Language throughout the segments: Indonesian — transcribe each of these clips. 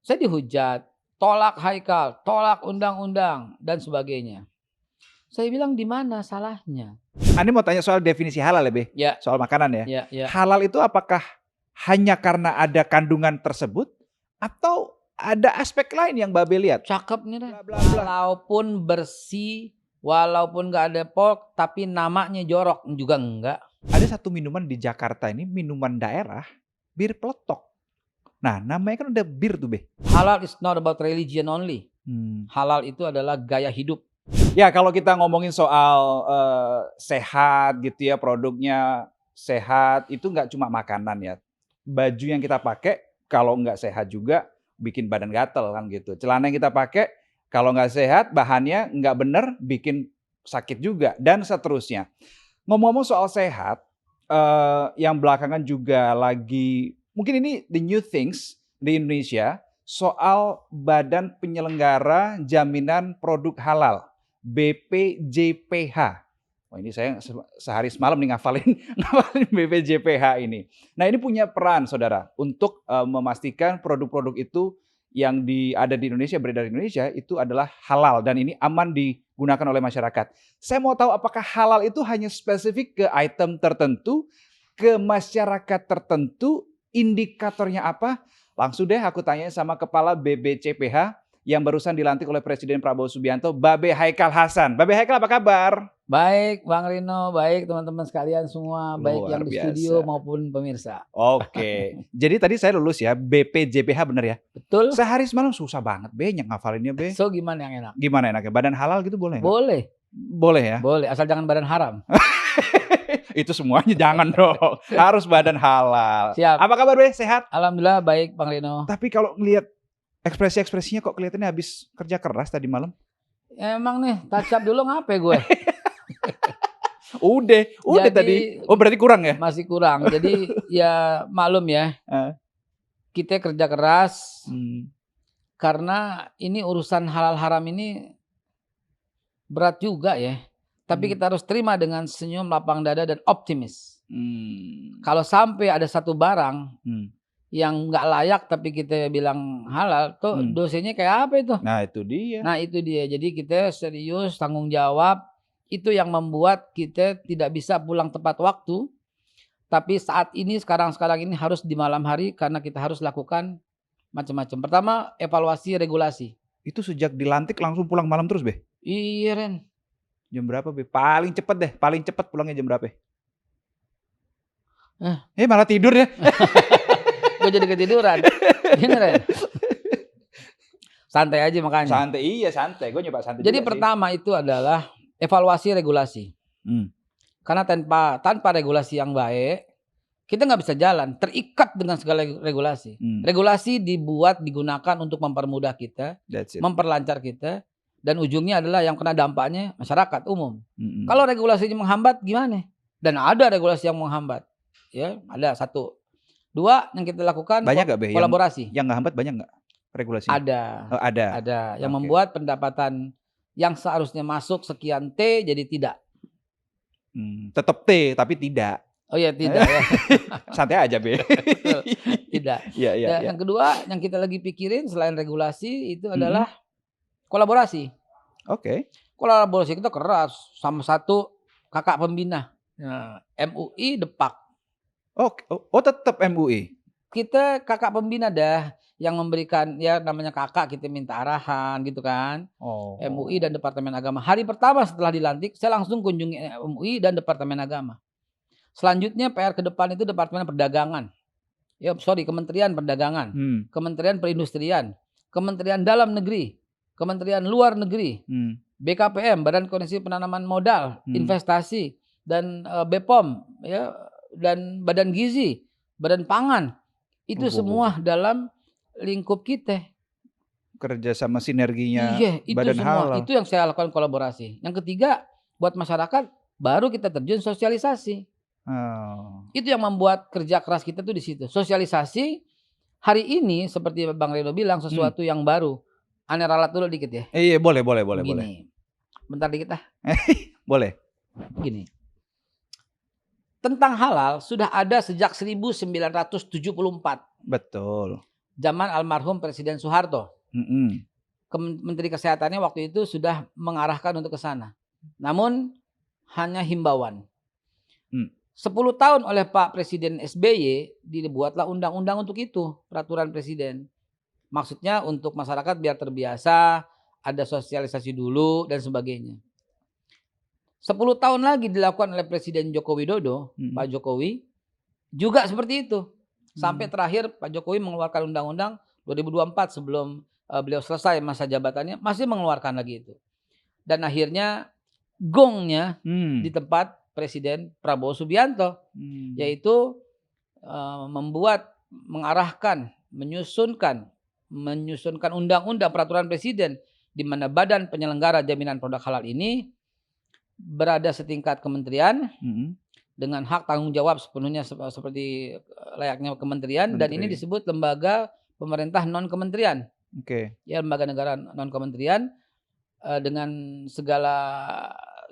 Saya dihujat, tolak Haikal, tolak undang-undang dan sebagainya. Saya bilang di mana salahnya? Ani mau tanya soal definisi halal ya, Be? Ya, Soal makanan ya. ya. Halal itu apakah hanya karena ada kandungan tersebut atau ada aspek lain yang Babe lihat? Cakep nih, Ren. Bla, bla, bla. Walaupun bersih, walaupun nggak ada pork, tapi namanya jorok juga enggak. Ada satu minuman di Jakarta ini, minuman daerah, bir peletok. Nah, namanya kan udah bir tuh, Be. Halal is not about religion only. Halal itu adalah gaya hidup. Ya, kalau kita ngomongin soal sehat gitu ya, produknya sehat, itu nggak cuma makanan ya. Baju yang kita pakai kalau nggak sehat juga bikin badan gatel kan gitu. Celana yang kita pakai kalau nggak sehat, bahannya nggak bener, bikin sakit juga dan seterusnya. Ngomong-ngomong soal sehat, yang belakangan juga lagi, mungkin ini the new things di Indonesia, soal Badan Penyelenggara Jaminan Produk Halal, BPJPH. Oh, ini saya sehari semalam nih ngafalin BPJPH ini. Nah, ini punya peran, saudara, untuk memastikan produk-produk itu yang ada di Indonesia, beredar di Indonesia, itu adalah halal dan ini aman digunakan oleh masyarakat. Saya mau tahu apakah halal itu hanya spesifik ke item tertentu, ke masyarakat tertentu, indikatornya apa? Langsung deh aku tanya sama Kepala BPJPH yang barusan dilantik oleh Presiden Prabowo Subianto, Babe Haikal Hasan. Babe Haikal, apa kabar? Baik, Bang Rino, baik teman-teman sekalian semua, baik yang Luar di biasa. studio maupun pemirsa. Oke, jadi tadi saya lulus ya, BPJPH bener ya? Betul? Sehari semalam susah banget, Be, ngafalinnya, Be. So gimana yang enak? Gimana enaknya? Badan halal gitu boleh nggak? Boleh, Boleh ya? boleh, asal jangan badan haram. Itu semuanya jangan dong, harus badan halal. Siap. Apa kabar, Be? Sehat? Alhamdulillah baik, Bang Rino. Tapi kalau ngelihat ekspresi-ekspresinya kok kelihatannya habis kerja keras tadi malam? Emang nih, touch up dulu ngapain gue? Udah Jadi, tadi. Oh, berarti kurang ya? Masih kurang. Jadi ya malum ya. Kita kerja keras karena ini urusan halal haram ini berat juga ya. Tapi kita harus terima dengan senyum, lapang dada dan optimis. Kalau sampai ada satu barang yang nggak layak tapi kita bilang halal, tuh dosanya kayak apa itu? Nah, itu dia. Nah, itu dia. Jadi kita serius, tanggung jawab. Itu yang membuat kita tidak bisa pulang tepat waktu. Tapi saat ini, sekarang ini harus di malam hari karena kita harus lakukan macam-macam. Pertama, evaluasi regulasi. Itu sejak dilantik langsung pulang malam terus, Be? Iya, Ren. Jam berapa, Be? Paling cepet deh. Paling cepet pulangnya jam berapa? Malah tidur ya. Gue jadi ketiduran. Gini, Ren. Santai aja makanya. Santai, iya santai. Gue nyoba santai. Jadi pertama itu adalah evaluasi regulasi. Karena tanpa regulasi yang baik, kita nggak bisa jalan. Terikat dengan segala regulasi. Regulasi digunakan untuk mempermudah kita, memperlancar kita, dan ujungnya adalah yang kena dampaknya masyarakat umum. Kalau regulasinya menghambat, gimana? Dan ada regulasi yang menghambat. Ya, ada satu. Dua, yang kita lakukan banyak gak, Be? Kolaborasi. Yang nggak hambat banyak nggak regulasi? Ada. Oh, ada. Yang membuat pendapatan yang seharusnya masuk sekian T jadi tidak. Tetap T tapi tidak. Oh ya tidak ya. Santai aja, Be. Tidak. Ya. Yang kedua yang kita lagi pikirin selain regulasi itu adalah kolaborasi. Oke. Kolaborasi kita keras sama satu kakak pembina. MUI Depak. Oh tetap MUI. Kita kakak pembina dah yang memberikan, ya namanya kakak, kita minta arahan gitu kan. MUI dan Departemen Agama. Hari pertama setelah dilantik saya langsung kunjungi MUI dan Departemen Agama. Selanjutnya PR ke depan itu Departemen Perdagangan. Kementerian Perdagangan, Kementerian Perindustrian, Kementerian Dalam Negeri, Kementerian Luar Negeri, BKPM, Badan Koordinasi Penanaman Modal, Investasi, dan BPOM, ya, dan Badan Gizi, Badan Pangan. Itu semua dalam lingkup kita. Kerja sama sinerginya. Iya, itu badan semua. halal. Itu yang saya lakukan kolaborasi. Yang ketiga, buat masyarakat baru kita terjun sosialisasi. Itu yang membuat kerja keras kita tuh di situ. Sosialisasi hari ini seperti Bang Reno bilang sesuatu yang baru. Aneh ralat dulu dikit ya. Iya, boleh. Gini. Bentar dikit ah. Boleh. Gini. Tentang halal sudah ada sejak 1974. Betul. zaman almarhum Presiden Soeharto. Menteri Kesehatannya waktu itu sudah mengarahkan untuk ke sana. Namun hanya himbauan. 10 tahun oleh Pak Presiden SBY dibuatlah undang-undang untuk itu, peraturan presiden. Maksudnya untuk masyarakat biar terbiasa, ada sosialisasi dulu dan sebagainya. 10 tahun lagi dilakukan oleh Presiden Joko Widodo, Pak Jokowi, juga seperti itu. Sampai terakhir Pak Jokowi mengeluarkan undang-undang 2024 sebelum beliau selesai masa jabatannya, masih mengeluarkan lagi itu. Dan akhirnya gongnya di tempat Presiden Prabowo Subianto, yaitu mengarahkan, menyusunkan undang-undang peraturan presiden di mana badan penyelenggara jaminan produk halal ini berada setingkat kementerian dengan hak tanggung jawab sepenuhnya seperti layaknya kementerian. Dan ini disebut lembaga pemerintah non kementerian. Ya, lembaga negara non kementerian dengan segala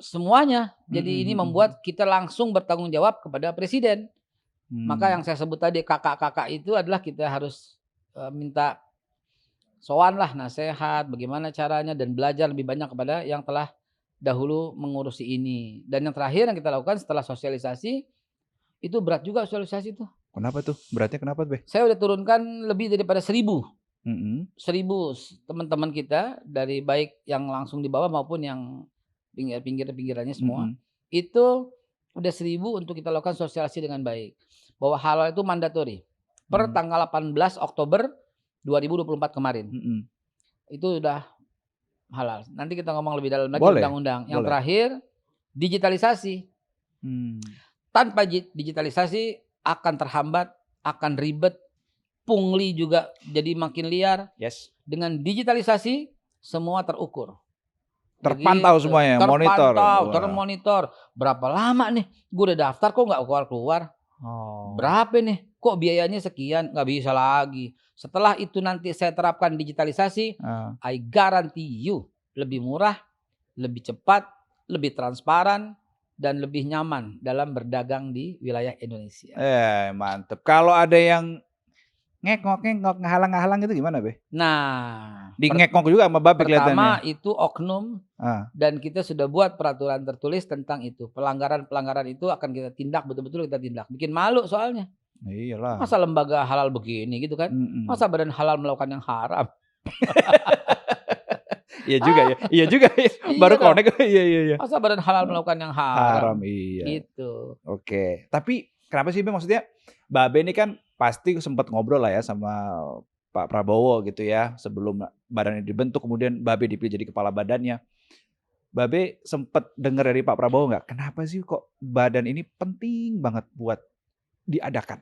semuanya. Jadi ini membuat kita langsung bertanggung jawab kepada presiden. Maka yang saya sebut tadi kakak-kakak itu adalah kita harus minta sowan lah, nasihat bagaimana caranya dan belajar lebih banyak kepada yang telah dahulu mengurusi ini. Dan yang terakhir yang kita lakukan setelah sosialisasi, itu berat juga sosialisasi itu. Kenapa tuh? Beratnya kenapa, Be? Saya udah turunkan lebih daripada 1.000 teman-teman kita, dari baik yang langsung di bawah maupun yang pinggirannya semua. Itu udah 1.000 untuk kita lakukan sosialisasi dengan baik. Bahwa halal itu mandatori. Per tanggal 18 Oktober 2024 kemarin. Itu udah halal. Nanti kita ngomong lebih dalam lagi undang-undang. Yang terakhir, digitalisasi. Tanpa digitalisasi akan terhambat, akan ribet, pungli juga jadi makin liar. Dengan digitalisasi semua terukur. Terpantau semuanya, termonitor. Berapa lama nih? Gue udah daftar kok nggak keluar-keluar. Berapa nih? Kok biayanya sekian? Nggak bisa lagi. Setelah itu nanti saya terapkan digitalisasi, I guarantee you lebih murah, lebih cepat, lebih transparan, dan lebih nyaman dalam berdagang di wilayah Indonesia. Mantep. Kalau ada yang ngekok, ngehalang-halang itu gimana, Be? Nah, di ngekok juga sama Babe kelihatannya. Pertama itu oknum, dan kita sudah buat peraturan tertulis tentang itu. Pelanggaran itu akan kita tindak, betul-betul kita tindak. Bikin malu soalnya. Iyalah. Masa lembaga halal begini gitu kan? Masa badan halal melakukan yang haram? Iya juga ya. Iya juga ya. Baru connect. Iya. Masa badan halal melakukan yang haram? Iya. Gitu. Oke. Tapi kenapa sih, Be? Maksudnya Babe ini kan pasti sempat ngobrol lah ya sama Pak Prabowo gitu ya, sebelum badannya dibentuk, kemudian Babe dipilih jadi kepala badannya. Babe sempat dengar dari Pak Prabowo nggak, kenapa sih kok badan ini penting banget buat diadakan?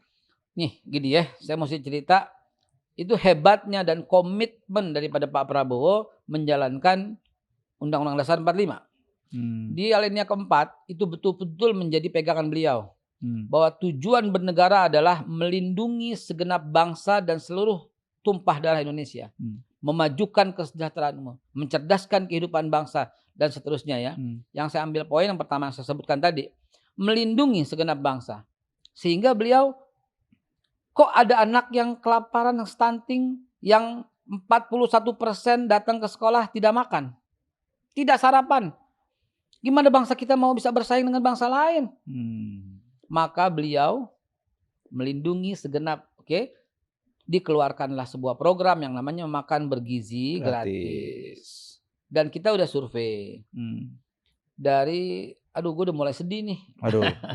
Nih gini ya, saya mesti cerita, itu hebatnya dan komitmen daripada Pak Prabowo menjalankan Undang-Undang Dasar 45. Di alinea keempat itu betul-betul menjadi pegangan beliau. Bahwa tujuan bernegara adalah melindungi segenap bangsa dan seluruh tumpah darah Indonesia. Memajukan kesejahteraan umum, mencerdaskan kehidupan bangsa, dan seterusnya ya. Yang saya ambil poin yang pertama yang saya sebutkan tadi, melindungi segenap bangsa. Sehingga beliau, kok ada anak yang kelaparan, yang stunting, yang 41% datang ke sekolah tidak makan, tidak sarapan. Gimana bangsa kita mau bisa bersaing dengan bangsa lain? Maka beliau melindungi segenap, dikeluarkanlah sebuah program yang namanya makan bergizi gratis. Dan kita udah survei. Dari, gue udah mulai sedih nih.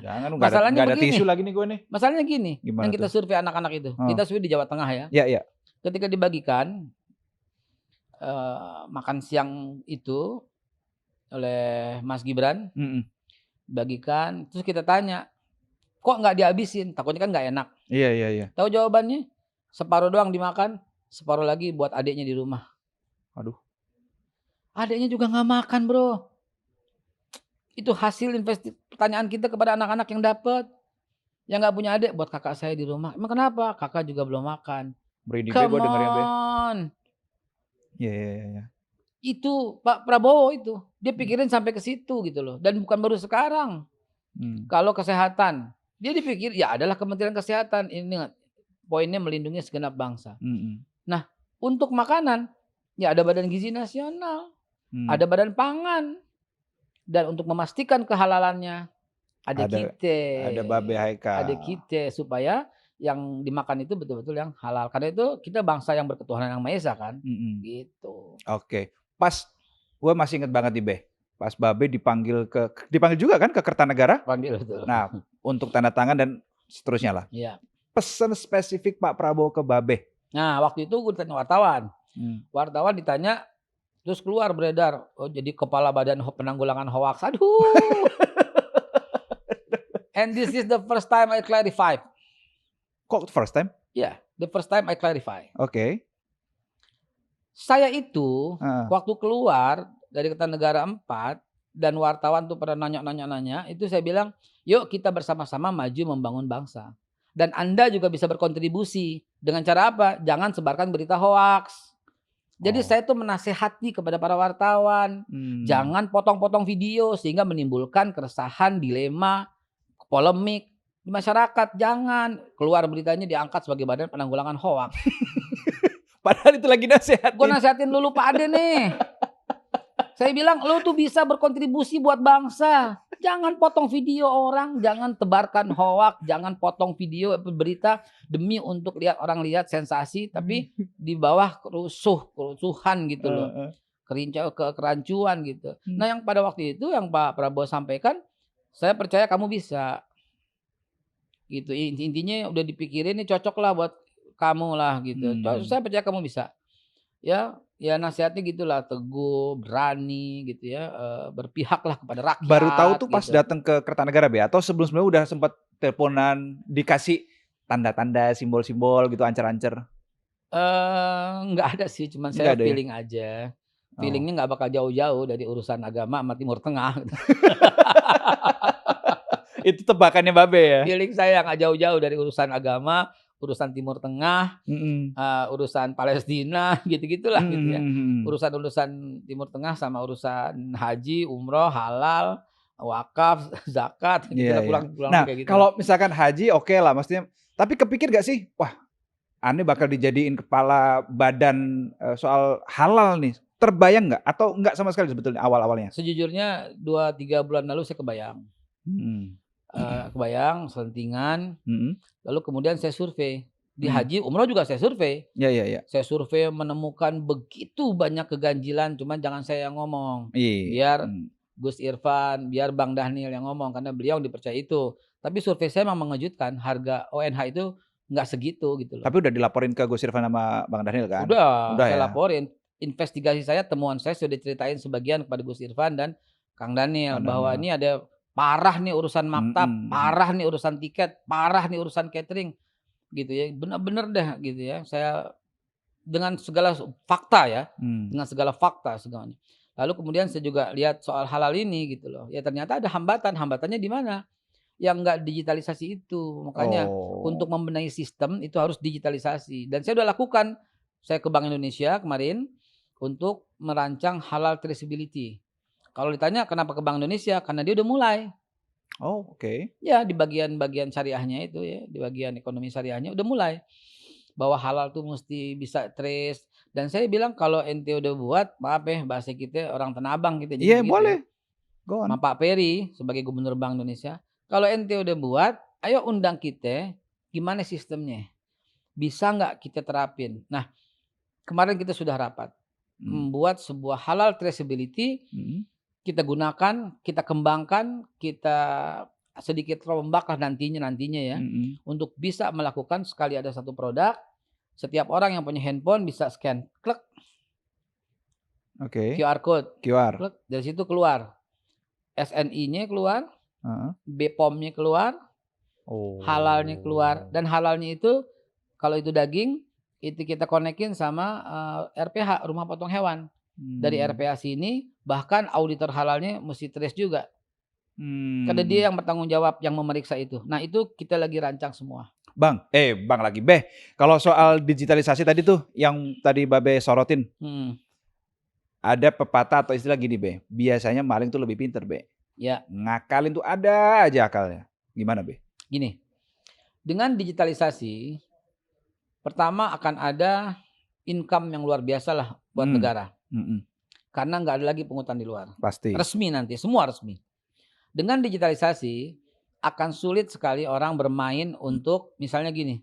Jangan, masalahnya gak ada tisu lagi nih gue nih. Masalahnya gini, gimana yang kita survei anak-anak itu. Kita survei di Jawa Tengah ya. Iya. Ketika dibagikan makan siang itu oleh Mas Gibran, bagikan, terus kita tanya, kok nggak dihabisin? Takutnya kan nggak enak. Iya. Tahu jawabannya? Separuh doang dimakan, separuh lagi buat adiknya di rumah. Adiknya juga nggak makan, bro. Itu hasil pertanyaan kita kepada anak-anak yang dapat. Yang nggak punya adik, buat kakak saya di rumah. Emang kenapa? Kakak juga belum makan. Come on. Iya. Itu Pak Prabowo itu. Dia pikirin sampai ke situ gitu loh. Dan bukan baru sekarang. Kalau kesehatan, dia dipikir ya adalah Kementerian Kesehatan. Ini poinnya melindungi segenap bangsa. Mm-mm. Nah, untuk makanan, ya ada Badan Gizi Nasional, ada Badan Pangan, dan untuk memastikan kehalalannya ada Babe Haikal. kita supaya yang dimakan itu betul-betul yang halal. Karena itu kita bangsa yang berketuhanan yang Maha Esa kan, gitu. Oke, pas gue masih inget banget nih Be, pas Babe dipanggil juga kan ke Kertanegara. Panggil betul. Nah, untuk tanda tangan dan seterusnya lah. Iya. Pesan spesifik Pak Prabowo ke Babe. Nah, waktu itu gue ditanya wartawan. Wartawan ditanya, terus keluar beredar, oh jadi kepala Badan Penanggulangan Hoaks. Aduh. And this is the first time I clarify. Kok first time? Yeah, the first time I clarify. Oke. Saya itu waktu keluar dari Kertanegara 4 dan wartawan tuh pada nanya, itu saya bilang, yuk kita bersama-sama maju membangun bangsa. Dan Anda juga bisa berkontribusi. Dengan cara apa? Jangan sebarkan berita hoaks. Jadi saya tuh menasehati kepada para wartawan, jangan potong-potong video sehingga menimbulkan keresahan, dilema, polemik di masyarakat. Jangan keluar beritanya diangkat sebagai Badan Penanggulangan Hoaks. Padahal itu lagi nasihatin. Gue nasihatin dulu Pak Ade nih. Saya bilang lu tuh bisa berkontribusi buat bangsa. Jangan potong video orang, jangan tebarkan hoaks, jangan potong video berita demi untuk orang lihat sensasi, tapi di bawah kerusuhan gitu loh. Kerancuan gitu. Nah, yang pada waktu itu yang Pak Prabowo sampaikan, saya percaya kamu bisa. Gitu. Intinya udah dipikirin nih cocok lah buat kamu lah gitu. Saya percaya kamu bisa. Ya nasihatnya gitulah, teguh, berani gitu ya, berpihaklah kepada rakyat. Baru tahu tuh pas gitu. datang ke Kertanegara Be, atau sebelum-sebelumnya udah sempat teleponan, dikasih tanda-tanda, simbol-simbol gitu, ancer-ancer? Nggak ada sih, cuman saya feeling aja. Feelingnya nggak bakal jauh-jauh dari urusan agama sama Timur Tengah. Itu tebakannya Babe ya? Feeling saya nggak jauh-jauh dari urusan agama, urusan Timur Tengah, urusan Palestina, gitu-gitulah gitu ya. Urusan-urusan Timur Tengah sama urusan haji, umroh, halal, wakaf, zakat, gitu pulang nah, kayak gitu. Kalau misalkan haji oke lah, maksudnya. Tapi kepikir gak sih, wah, Ane bakal dijadiin kepala badan soal halal nih. Terbayang nggak? Atau nggak sama sekali sebetulnya awal-awalnya? Sejujurnya 2-3 bulan lalu saya kebayang. Kebayang, selentingan. Lalu kemudian saya survei. Di haji, umroh juga saya survei. Iya. Saya survei menemukan begitu banyak keganjilan, cuman jangan saya yang ngomong. Biar Gus Irfan, biar Bang Daniel yang ngomong, karena beliau dipercaya itu. Tapi survei saya memang mengejutkan, harga ONH itu nggak segitu gitu loh. Tapi udah dilaporin ke Gus Irfan sama Bang Daniel kan? Udah saya laporin. Investigasi saya, temuan saya sudah diceritain sebagian kepada Gus Irfan dan Kang Daniel. Bahwa ini ada parah nih urusan maktab, parah nih urusan tiket, parah nih urusan catering. Gitu ya, benar-benar deh gitu ya. Saya dengan segala fakta ya, dengan segala fakta segalanya. Lalu kemudian saya juga lihat soal halal ini gitu loh. Ya ternyata ada hambatannya di mana? Yang enggak digitalisasi itu. Makanya untuk membenahi sistem itu harus digitalisasi. Dan saya udah lakukan. Saya ke Bank Indonesia kemarin untuk merancang halal traceability. Kalau ditanya kenapa ke Bank Indonesia? Karena dia udah mulai. Oke. Ya di bagian syariahnya itu ya, di bagian ekonomi syariahnya udah mulai. Bahwa halal tuh mesti bisa trace. Dan saya bilang kalau ente udah buat, maaf ya bahasa kita orang Tanah Abang gitu. Iya boleh. Go on. Sama Pak Peri sebagai Gubernur Bank Indonesia. Kalau ente udah buat, ayo undang kita, gimana sistemnya? Bisa nggak kita terapin? Nah, kemarin kita sudah rapat. Membuat sebuah halal traceability, kita gunakan, kita kembangkan, kita sedikit rombak lah nantinya ya, untuk bisa melakukan sekali ada satu produk, setiap orang yang punya handphone bisa scan, klik, QR code, klik, dari situ keluar, SNI-nya keluar, BPOM-nya keluar, halalnya keluar, dan halalnya itu kalau itu daging itu kita konekin sama RPH, rumah potong hewan. Dari RPH sini bahkan auditor halalnya mesti trace juga. Karena dia yang bertanggung jawab yang memeriksa itu. Nah itu kita lagi rancang semua. Bang lagi Beh, kalau soal digitalisasi tadi tuh yang tadi Babe sorotin, ada pepatah atau istilah gini Be, biasanya maling tuh lebih pinter Be. Ya. Ngakalin tuh ada aja akalnya. Gimana Be? Gini, dengan digitalisasi Pertama akan ada income yang luar biasa lah buat negara. Karena nggak ada lagi pungutan di luar. Pasti. Resmi nanti, semua resmi. Dengan digitalisasi akan sulit sekali orang bermain untuk misalnya gini.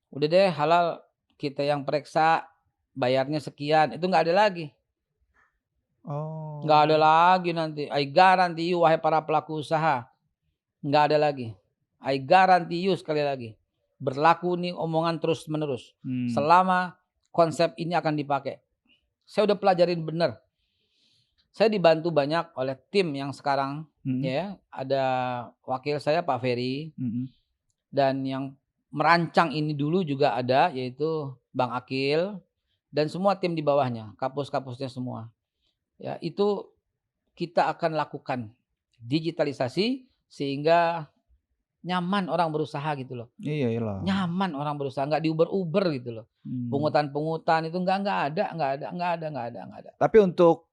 Udah deh halal kita yang periksa bayarnya sekian, itu nggak ada lagi. Oh. Nggak ada lagi nanti. I guarantee you wahai para pelaku usaha. Nggak ada lagi. I guarantee you sekali lagi. Berlaku nih omongan terus menerus. Selama konsep ini akan dipakai. Saya udah pelajarin bener. Saya dibantu banyak oleh tim yang sekarang. Ya, ada wakil saya Pak Ferry. Dan yang merancang ini dulu juga ada, yaitu Bang Akil. Dan semua tim di bawahnya. Kapus-kapusnya semua. Ya, itu kita akan lakukan digitalisasi sehingga nyaman orang berusaha gitu loh. Iya iyalah. Nyaman orang berusaha, nggak diuber-uber gitu loh. Pungutan-pungutan itu nggak ada. Tapi untuk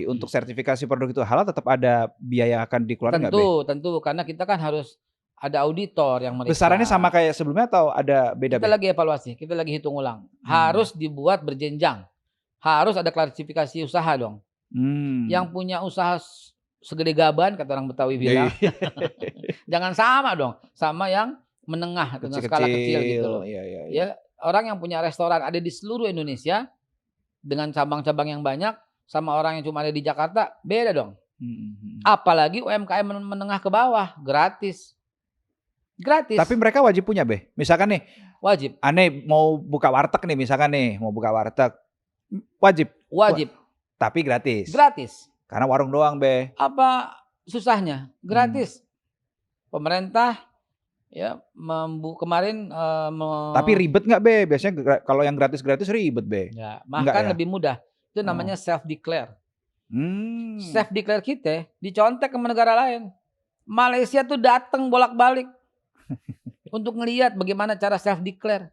untuk sertifikasi produk itu halal tetap ada biaya yang akan dikeluarkan nggak, Be? Tentu karena kita kan harus ada auditor yang meriksa. Besarannya sama kayak sebelumnya atau ada beda? Kita lagi evaluasi, kita lagi hitung ulang. Harus dibuat berjenjang. Harus ada klasifikasi usaha dong. Yang punya usaha segede gaban kata orang Betawi bilang. Jangan sama dong, sama yang menengah dengan skala kecil gitu loh. Ya, orang yang punya restoran ada di seluruh Indonesia dengan cabang-cabang yang banyak sama orang yang cuma ada di Jakarta beda dong. Apalagi UMKM menengah ke bawah, gratis. Gratis. Tapi mereka wajib punya, Be. Misalkan nih, wajib. Aneh mau buka warteg nih, misalkan nih, mau buka warteg. Wajib. Tapi gratis. Gratis. Karena warung doang, Be. Apa susahnya? Gratis. Pemerintah ya kemarin tapi ribet nggak, Be? Biasanya kalau yang gratis-gratis ribet, Be. Ya, bahkan lebih mudah. Itu namanya self declare. Self declare kita dicontek ke negara lain. Malaysia tuh datang bolak-balik untuk ngelihat bagaimana cara self declare.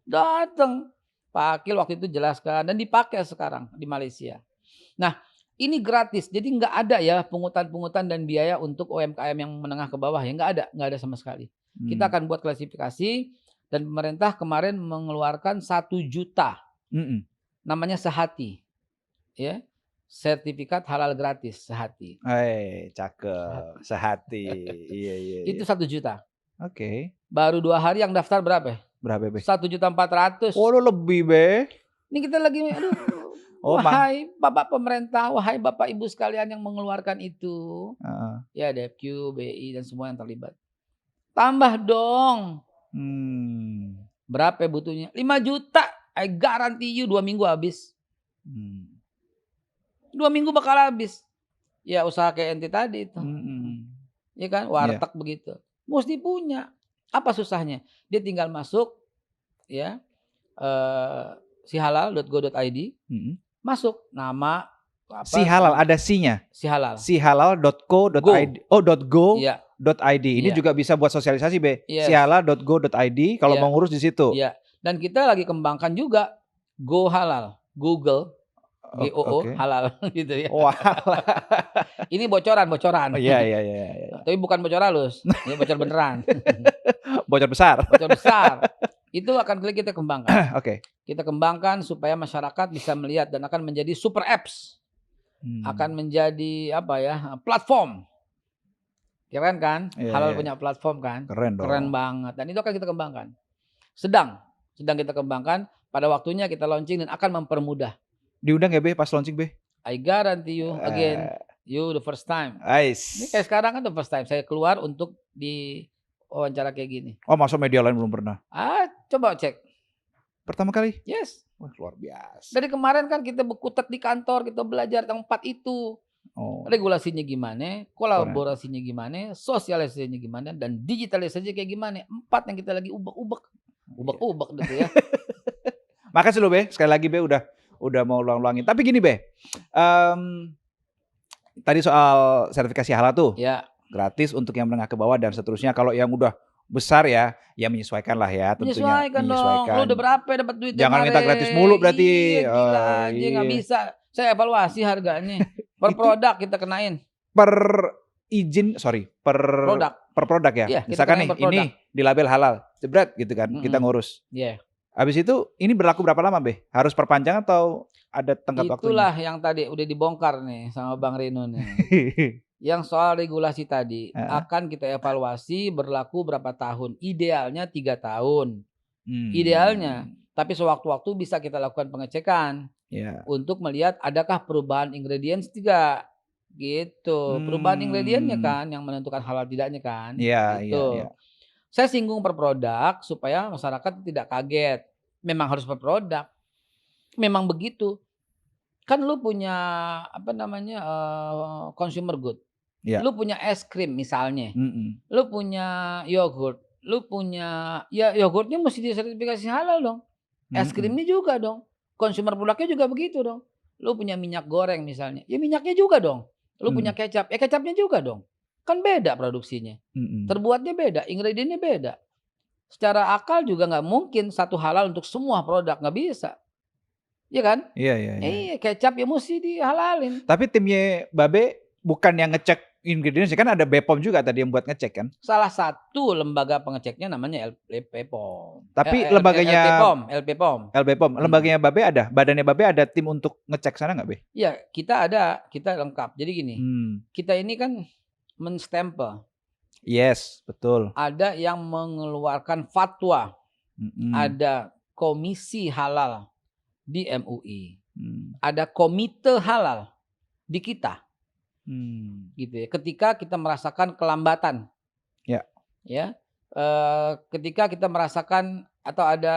Datang. Pak Akil waktu itu jelaskan dan dipakai sekarang di Malaysia. Nah, ini gratis. Jadi nggak ada ya pungutan-pungutan dan biaya untuk UMKM yang menengah ke bawah ya, nggak ada sama sekali. Kita akan buat klasifikasi dan pemerintah kemarin mengeluarkan 1 juta. Namanya Sehati. Ya. Sertifikat halal gratis Sehati. Cakep. Sehati. Iya. Itu 1 juta. Oke. Baru 2 hari yang daftar berapa? Berapa, Be? 1.400.000. Oh, lebih, Be. Ini kita lagi wahai Bapak pemerintah, wahai Bapak Ibu sekalian yang mengeluarkan itu. Ya, DFQ, BI dan semua yang terlibat. Tambah dong. Berapa butuhnya? 5 juta. I guarantee you 2 minggu habis. 2 minggu bakal habis. Ya usaha kayak ente tadi itu. Ya kan, warteg begitu. Mesti punya. Apa susahnya? Dia tinggal masuk ya sihalal.go.id. Masuk nama apa? Sihalal ada si-nya. Sihalal. Sihalal.co.id. .id. Ini Iya. juga bisa buat sosialisasi, Be. Yes. Sihalal.go.id kalau mau ngurus di situ. Iya. Dan kita lagi kembangkan juga Go Halal. Google GOO halal gitu ya. Ini bocoran. Iya. Tapi bukan bocor halus, ini bocor beneran. Bocor besar. Itu akan kita kembangkan. Kita kembangkan supaya masyarakat bisa melihat dan akan menjadi super apps. Akan menjadi platform. Keren kan? Halal punya platform kan? Keren banget. Dan itu akan kita kembangkan. Sedang kita kembangkan. Pada waktunya kita launching dan akan mempermudah. Diundang ya, Be, pas launching, Be? I guarantee you again, you the first time. Ini kayak sekarang kan the first time saya keluar untuk di wawancara kayak gini. Oh, masa media lain belum pernah? Coba cek. Pertama kali? Yes. Wah, luar biasa. Dari kemarin kan kita berkutat di kantor, kita belajar tempat itu. Regulasinya gimana, kolaborasinya gimana, sosialisasinya gimana, dan digitalisasinya kayak gimana. 4 yang kita lagi ubek-ubek gitu ya. Makasih lo, Be. Sekali lagi, Be, udah mau ulang-ulangin. Tapi gini, Be. Tadi soal sertifikasi halal tuh. Ya. Gratis untuk yang menengah ke bawah dan seterusnya. Kalau yang udah besar ya menyesuaikan lah ya tentunya. Menyesuaikan dong. Lu udah berapa dapat duit? Jangan minta gratis mulu berarti. Gila aja nggak bisa. Saya evaluasi harganya. Per produk kita kenain. Per izin, per Produk. produk ya. Iya, kita Misalkan tangani nih per produk. ini di label halal, jebret gitu kan, kita ngurus. Iya. Habis itu ini berlaku berapa lama, Be? Harus perpanjang atau ada tenggat waktunya? Itulah yang tadi udah dibongkar nih sama Bang Reno nih. Yang soal regulasi tadi Heeh. akan kita evaluasi berlaku berapa tahun. Idealnya 3 tahun. Hmm. Idealnya. Tapi sewaktu-waktu bisa kita lakukan pengecekan Ya. untuk melihat adakah perubahan ingredients tidak. Gitu. Perubahan ingredientnya kan yang menentukan halal tidaknya kan. Iya, iya, Gitu. iya. Saya singgung per produk supaya masyarakat tidak kaget. Memang harus per produk. Memang begitu. Kan lu punya apa namanya consumer good. Iya. Lu punya es krim misalnya. Mm-mm. Lu punya yogurt. Lu punya ya yogurtnya mesti disertifikasi halal dong. Es krimnya juga dong. Consumer produknya juga begitu dong. Lu punya minyak goreng misalnya. Ya minyaknya juga dong. Lu punya kecap. Ya kecapnya juga dong. Kan beda produksinya. Terbuatnya beda, ingredientnya beda. Secara akal juga nggak mungkin satu halal untuk semua produk, nggak bisa. Iya kan? Iya, iya, iya. Iya, kecap ya mesti dihalalin. Tapi timnya Babe bukan yang ngecek ingredients, kan ada BPOM juga tadi yang buat ngecek kan? Salah satu lembaga pengeceknya namanya LPPOM. Tapi lembaganya LPPOM. lembaganya Babe ada, badannya Babe ada tim untuk ngecek sana nggak, Be? Iya, kita ada, kita lengkap. Jadi gini, kita ini kan menstempel. Yes, betul. Ada yang mengeluarkan fatwa. Ada komisi halal di MUI. Ada komite halal di kita. Gitu ya. Ketika kita merasakan kelambatan. Ya. Ketika kita merasakan atau ada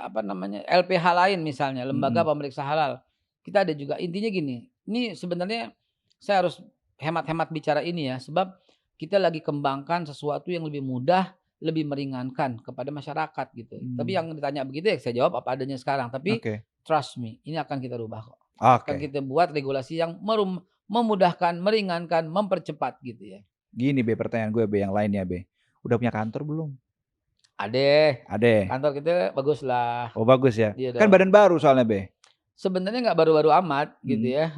apa namanya LPH lain misalnya, lembaga pemeriksa halal. Kita ada juga. Intinya gini, ini sebenarnya saya harus hemat-hemat bicara ini ya, sebab kita lagi kembangkan sesuatu yang lebih mudah, lebih meringankan kepada masyarakat gitu. Tapi yang ditanya begitu ya saya jawab apa adanya sekarang. Tapi trust me, ini akan kita rubah kok. Akan kita buat regulasi yang memudahkan, meringankan, mempercepat gitu ya. Gini Be, pertanyaan gue Be yang lainnya Be. Udah punya kantor belum? Ada. Ada. Kantor kita bagus lah. Oh bagus ya. Iya kan dong. badan baru soalnya Be. Sebenarnya nggak baru-baru amat gitu ya.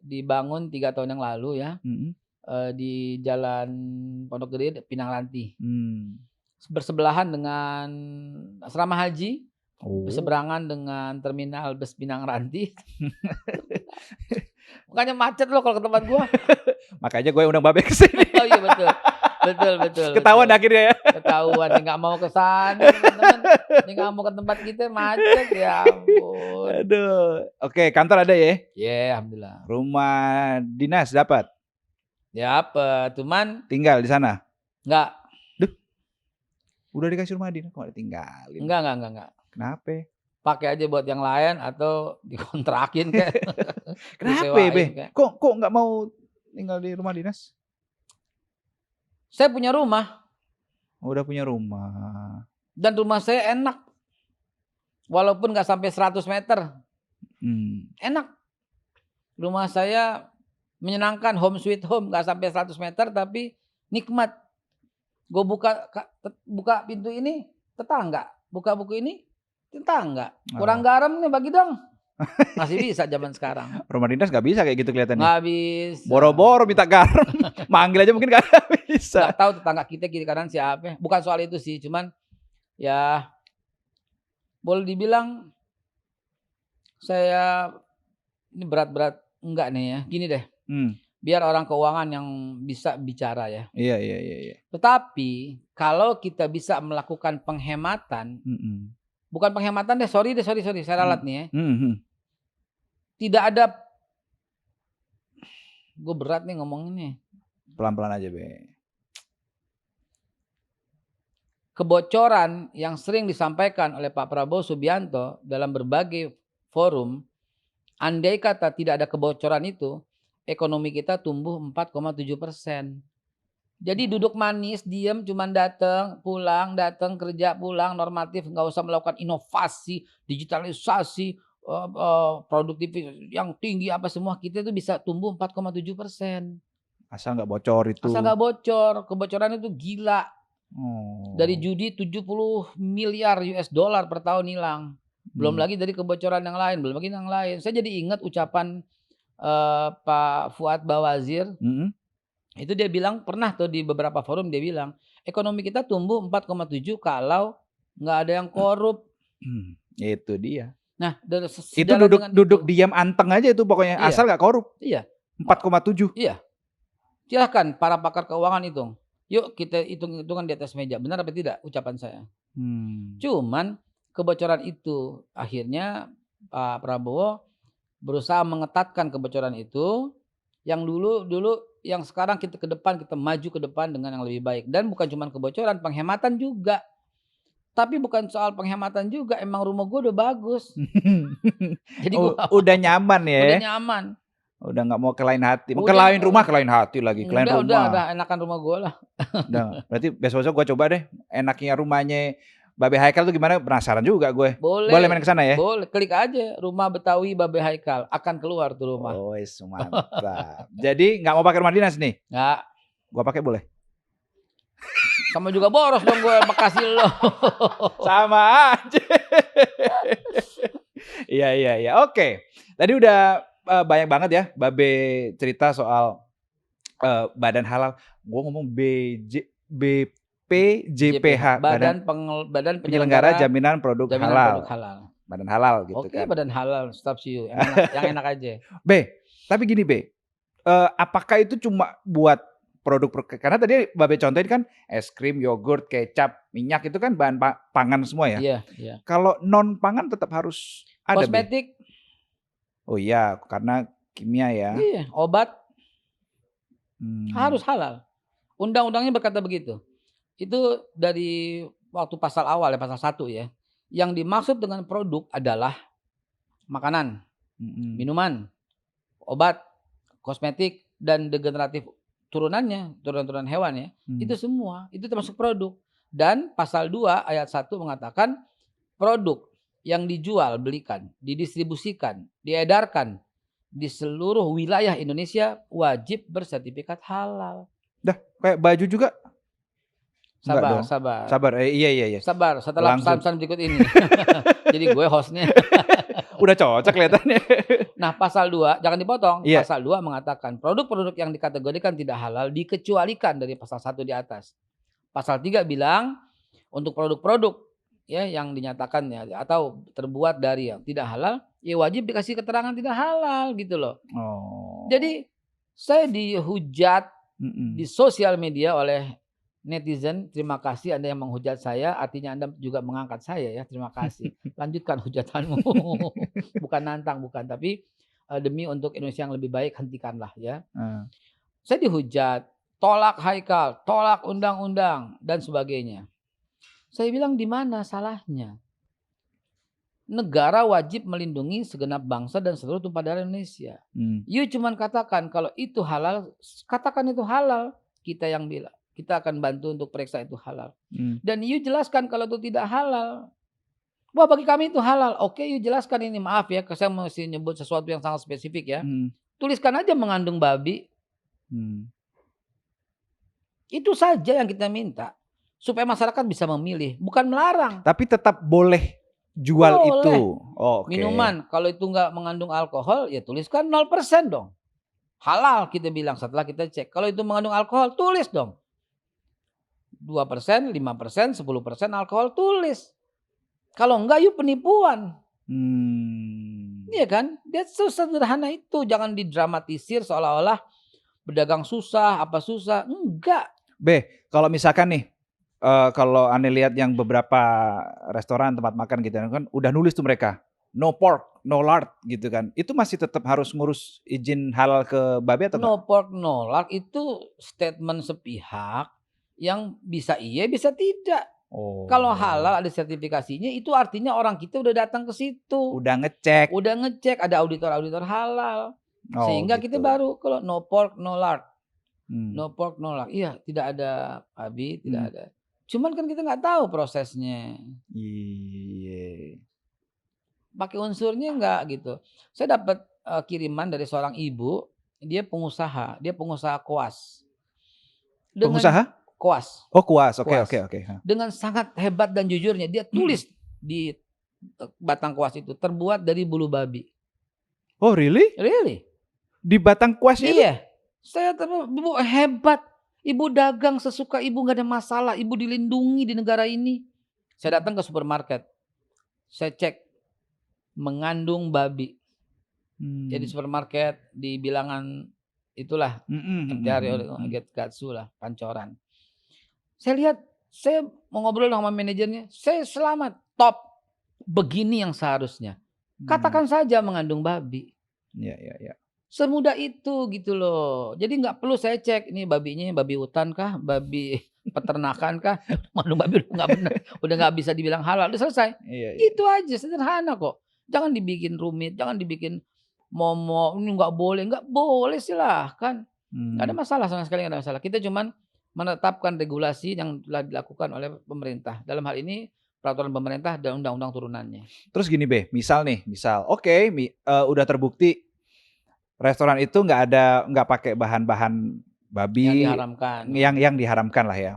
Dibangun 3 tahun yang lalu ya. Di Jalan Pondok Gede, Pinang Ranti. Bersebelahan dengan asrama haji. Berseberangan dengan terminal bus Pinang Ranti. Makanya macet loh kalau ke tempat gua. Makanya gue undang Babe ke sini. Oh iya betul. Betul. Ketahuan akhirnya ya. Ketahuan, nggak mau ke sana teman-teman. Ini nggak mau ke tempat kita macet ya ampun. Aduh. Oke, kantor ada ya? Iya, alhamdulillah. Rumah dinas dapat? Ya apa, cuman tinggal di sana? Enggak. Duh. Udah dikasih rumah dinas kok ditinggalin? Enggak. Kenapa? Pakai aja buat yang lain atau dikontrakin kayak. Kenapa, Be? Kok nggak mau tinggal di rumah dinas? Saya punya rumah. Oh, udah punya rumah. Dan rumah saya enak. Walaupun nggak sampai 100 meter. Enak. Rumah saya menyenangkan, home sweet home, nggak sampai 100 meter tapi nikmat. Gue buka pintu ini tetangga, buka buku ini tetangga. Kurang garam nih bagi dong. Masih bisa zaman sekarang. Rumah dinas nggak bisa kayak gitu kelihatannya. Nggak bisa. Boro-boro minta garam, manggil aja mungkin nggak bisa. Nggak tahu tetangga kita kiri kanan siapa. Bukan soal itu sih, cuman ya boleh dibilang saya ini berat-berat enggak nih ya. Gini deh. Biar orang keuangan yang bisa bicara ya. Iya. Tetapi kalau kita bisa melakukan penghematan, bukan penghematan deh, sorry, saya ralat nih ya. Tidak ada, gue berat nih ngomonginnya. Pelan-pelan aja Be. Kebocoran yang sering disampaikan oleh Pak Prabowo Subianto dalam berbagai forum, andai kata tidak ada kebocoran itu, ekonomi kita tumbuh 4,7%. Jadi duduk manis, diem, cuman datang kerja, pulang, normatif, nggak usah melakukan inovasi, digitalisasi, produktivitas yang tinggi apa semua, kita itu bisa tumbuh 4,7%. Asal nggak bocor itu. Asal nggak bocor, kebocoran itu gila. Dari judi 70 miliar US dollar per tahun hilang. Belum lagi dari kebocoran yang lain, belum lagi yang lain. Saya jadi ingat ucapan Pak Fuad Bawazir Itu dia bilang pernah tuh di beberapa forum dia bilang, ekonomi kita tumbuh 4,7 kalau nggak ada yang korup. Itu dia. Nah, Itu sejalan dengan duduk itu diam anteng aja itu pokoknya, iya, asal nggak korup. iya, 4,7. iya. Silahkan para pakar keuangan hitung. Yuk kita hitung-hitungan di atas meja, benar apa tidak ucapan saya. Cuman kebocoran itu akhirnya Pak Prabowo berusaha mengetatkan kebocoran itu, yang dulu yang sekarang kita maju ke depan dengan yang lebih baik. Dan bukan cuma kebocoran, penghematan juga. Tapi bukan soal penghematan juga, emang rumah gue udah bagus. Jadi udah nyaman ya. Udah nyaman. Udah nggak mau ke lain hati. Ke lain rumah, ke lain hati lagi. Ke lain rumah. Udah enakan rumah gue lah. Berarti besok-besok gue coba deh enaknya rumahnya Babe Haikal tuh gimana, penasaran juga gue. Boleh main ke sana ya? Boleh, klik aja rumah Betawi Babe Haikal, akan keluar tuh rumah. Oh, mantap. Jadi nggak mau pakai rumah dinas nih? Nggak. Gua pakai boleh? Sama juga boros dong gue makasih lo. Sama aja. Iya. Oke. Tadi udah banyak banget ya Babe cerita soal badan halal. Gue ngomong BPJPH, Badan Penyelenggara Jaminan Produk Halal. Badan halal gitu kan. Oke, badan halal, stop you. Yang enak aja. Tapi gini apakah itu cuma buat produk, karena tadi Babe contohin kan es krim, yogurt, kecap, minyak itu kan bahan pangan semua ya. Iya. Kalau non pangan tetap harus ada. Kosmetik. Oh iya, karena kimia ya. Iya, obat. Harus halal. Undang-undangnya berkata begitu. Itu dari waktu pasal awal ya, pasal 1 ya. Yang dimaksud dengan produk adalah makanan, minuman, obat, kosmetik, dan degeneratif turunannya, turunan hewan ya. Itu semua, itu termasuk produk. Dan pasal 2 ayat 1 mengatakan produk yang dijual, belikan, didistribusikan, diedarkan di seluruh wilayah Indonesia wajib bersertifikat halal. Dah, kayak baju juga. Sabar. Iya. Sabar, setelah pesan-pesan berikut ini. Jadi gue hostnya. Udah cocok kelihatannya. Nah, pasal 2, jangan dipotong. Iya. Pasal 2 mengatakan produk-produk yang dikategorikan tidak halal dikecualikan dari pasal 1 di atas. Pasal 3 bilang untuk produk-produk ya yang dinyatakan ya atau terbuat dari yang tidak halal, ya wajib dikasih keterangan tidak halal gitu loh. Jadi saya dihujat di sosial media oleh netizen. Terima kasih Anda yang menghujat saya, artinya Anda juga mengangkat saya ya. Terima kasih. Lanjutkan hujatanmu. Bukan nantang, bukan, tapi demi untuk Indonesia yang lebih baik hentikanlah ya. Saya dihujat, tolak Haikal, tolak undang-undang dan sebagainya. Saya bilang di mana salahnya? Negara wajib melindungi segenap bangsa dan seluruh tumpah darah Indonesia. You cuman katakan kalau itu halal, katakan itu halal. Kita yang bilang, kita akan bantu untuk periksa itu halal. Dan you jelaskan kalau itu tidak halal. Wah, bagi kami itu halal. Oke, you jelaskan ini. Maaf ya, saya mesti nyebut sesuatu yang sangat spesifik ya. Tuliskan aja mengandung babi. Itu saja yang kita minta. Supaya masyarakat bisa memilih, bukan melarang. Tapi tetap boleh jual itu. Minuman, kalau itu nggak mengandung alkohol, ya tuliskan 0% dong. Halal kita bilang setelah kita cek. Kalau itu mengandung alkohol, tulis dong. 2%, 5%, 10% alkohol, tulis. Kalau enggak, yuk penipuan. Iya kan? Dia sederhana itu. Jangan didramatisir seolah-olah berdagang susah, apa susah. Enggak. Kalau misalkan nih, kalau Ane lihat yang beberapa restoran, tempat makan gitu kan, udah nulis tuh mereka, no pork, no lard gitu kan. Itu masih tetap harus ngurus izin halal ke Babe atau enggak? No pork, no lard itu statement sepihak yang bisa iya, bisa tidak. Kalau halal ada sertifikasinya, itu artinya orang kita udah datang ke situ. Udah ngecek, ada auditor halal. Sehingga gitu. Kita baru kalau no pork, no lard. No pork, no lard. Iya, tidak ada babi, tidak ada. Cuman kan kita nggak tahu prosesnya. Iya. Pakai unsurnya nggak gitu. Saya dapat kiriman dari seorang ibu, dia pengusaha koas. Pengusaha? Koas. Oh, koas. Oke. Dengan sangat hebat dan jujurnya, dia tulis di batang koas itu terbuat dari bulu babi. Oh, really? Really? Di batang koasnya? Iya. Saya ibu hebat. Ibu dagang sesuka ibu, nggak ada masalah. Ibu dilindungi di negara ini. Saya datang ke supermarket. Saya cek mengandung babi. Jadi supermarket di bilangan itulah MTR Getgatsu lah, Pancoran. Saya lihat, saya mau ngobrol sama manajernya. Saya selamat, top. Begini yang seharusnya. Katakan saja mengandung babi. Ya. Semudah itu gitu loh. Jadi nggak perlu saya cek ini babinya babi hutan kah, babi peternakan kah, mengandung babi nggak benar, udah nggak bisa dibilang halal, udah selesai. Iya. Itu aja sederhana kok. Jangan dibikin rumit, jangan dibikin ini nggak boleh silahkan. Nggak ada masalah sama sekali, nggak ada masalah. Kita cuman menetapkan regulasi yang telah dilakukan oleh pemerintah. Dalam hal ini peraturan pemerintah dan undang-undang turunannya. Terus gini Be, misal oke, udah terbukti restoran itu nggak pakai bahan-bahan babi yang diharamkan lah ya.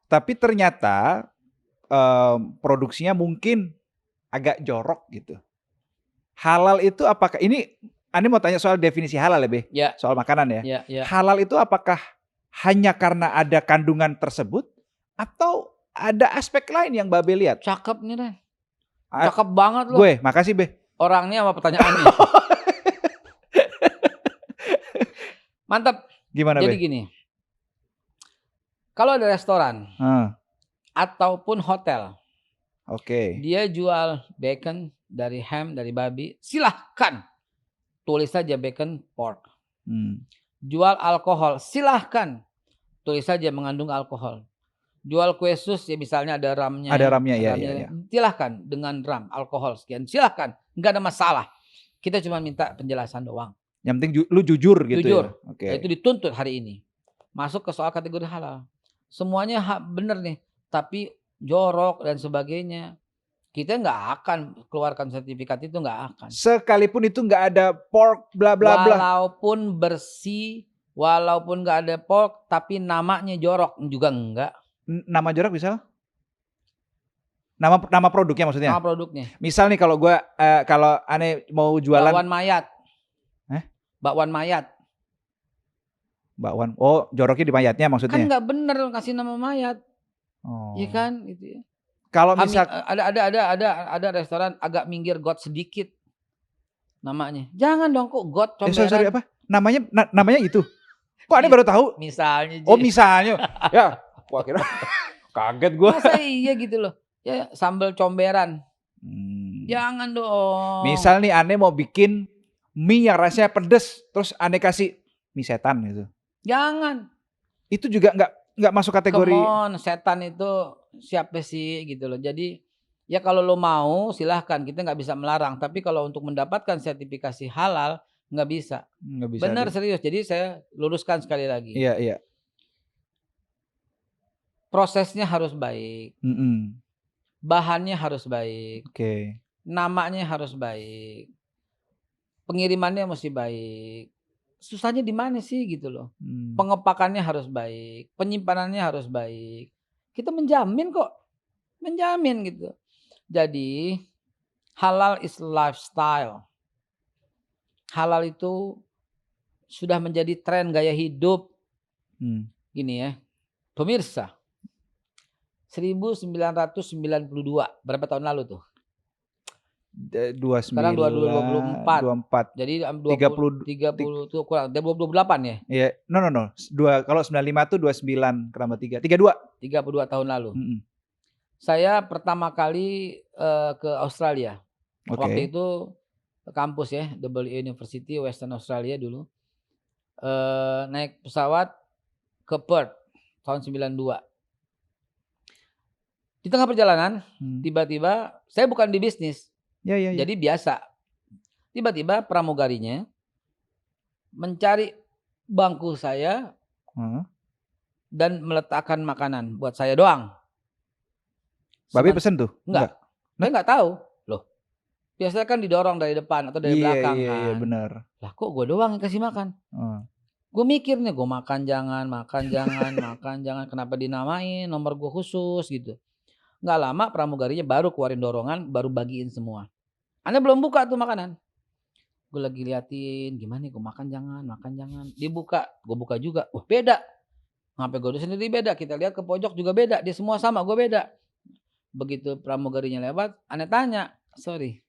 Tapi ternyata produksinya mungkin agak jorok gitu. Halal itu apakah ini mau tanya soal definisi halal ya Be? Ya. Soal makanan ya. Ya. Halal itu apakah hanya karena ada kandungan tersebut atau ada aspek lain yang Babe lihat? Cakep nih Ren. Cakep banget loh. Gue, makasih Be. Orangnya sama pertanyaannya. Mantap. Gimana Jadi Be? gini. Kalau ada restoran ataupun hotel. Oke. Dia jual bacon dari ham, dari babi. Silahkan. Tulis saja bacon pork. Jual alkohol. Silahkan. Tulis saja mengandung alkohol. Jual kue sus ya misalnya ada ramnya. Ada ramnya ya. Silahkan dengan ram, alkohol sekian. Silahkan. Nggak ada masalah. Kita cuma minta penjelasan doang. Yang penting lu jujur gitu. Jujur. Ya? Okay. Itu dituntut hari ini. Masuk ke soal kategori halal. Semuanya benar nih. Tapi jorok dan sebagainya. Kita nggak akan keluarkan sertifikat itu, nggak akan. Sekalipun itu nggak ada pork bla bla bla. Walaupun bersih, walaupun nggak ada pork, tapi namanya jorok juga enggak. Nama jorok misal? Nama produknya maksudnya? Nama produknya. Misal nih kalau aneh mau jualan bakwan mayat. Bakwan mayat. Bakwan. Oh, joroknya di mayatnya maksudnya. Kan nggak bener kasih nama mayat. Oh. Iya kan gitu ya. Kalau misal ada restoran agak minggir got sedikit namanya. Jangan dong kok got comberan. Sorry apa? Namanya itu. Kok aneh baru tahu? Misalnya. Oh, misalnya. Ya, wah kira kaget gue. Masa iya gitu loh. Ya sambal comberan. Jangan dong. Misal nih aneh mau bikin mie yang rasanya pedes, terus aneh kasih mie setan gitu. Jangan. Itu juga nggak masuk kategori. Come on, setan itu siapa sih gitu loh. Jadi ya kalau lo mau silahkan, kita nggak bisa melarang. Tapi kalau untuk mendapatkan sertifikasi halal nggak bisa. Nggak bisa. Benar serius. Jadi saya luruskan sekali lagi. Iya. Prosesnya harus baik. Bahannya harus baik. Oke. Namanya harus baik. Pengirimannya mesti baik. Susahnya di mana sih gitu loh. Pengepakannya harus baik. Penyimpanannya harus baik. Kita menjamin kok. Menjamin gitu. Jadi halal is lifestyle. Halal itu sudah menjadi tren gaya hidup. Gini ya. Pemirsa. 1992. Berapa tahun lalu tuh? 29, sekarang 2024. 24. Jadi 30 tuh kurang. 28 ya? Iya, no. Kalau 95 tuh 29 tambah 3. 32. 32 tahun lalu. Saya pertama kali ke Australia. Okay. Waktu itu ke kampus ya, W University Western Australia dulu. Naik pesawat ke Perth tahun 92. Di tengah perjalanan, tiba-tiba saya bukan di bisnis. Ya. Jadi biasa. Tiba-tiba pramugarinya mencari bangku saya dan meletakkan makanan buat saya doang. Babi pesen tuh? Enggak. Saya nggak tahu. Loh. Biasanya kan didorong dari depan atau dari belakang kan. Iya, benar. Lah kok gue doang yang kasih makan? Gue mikir nih, gue makan jangan. Kenapa dinamain nomor gue khusus gitu. Nggak lama pramugarinya baru keluarin dorongan, baru bagiin semua. Anda belum buka tuh makanan. Gue lagi liatin, gimana nih gue makan jangan. Dia buka, gue buka juga. Wah beda. Sampai gue sendiri beda. Kita lihat ke pojok juga beda. Dia semua sama, gue beda. Begitu pramugarinya lewat, aneh tanya, sorry,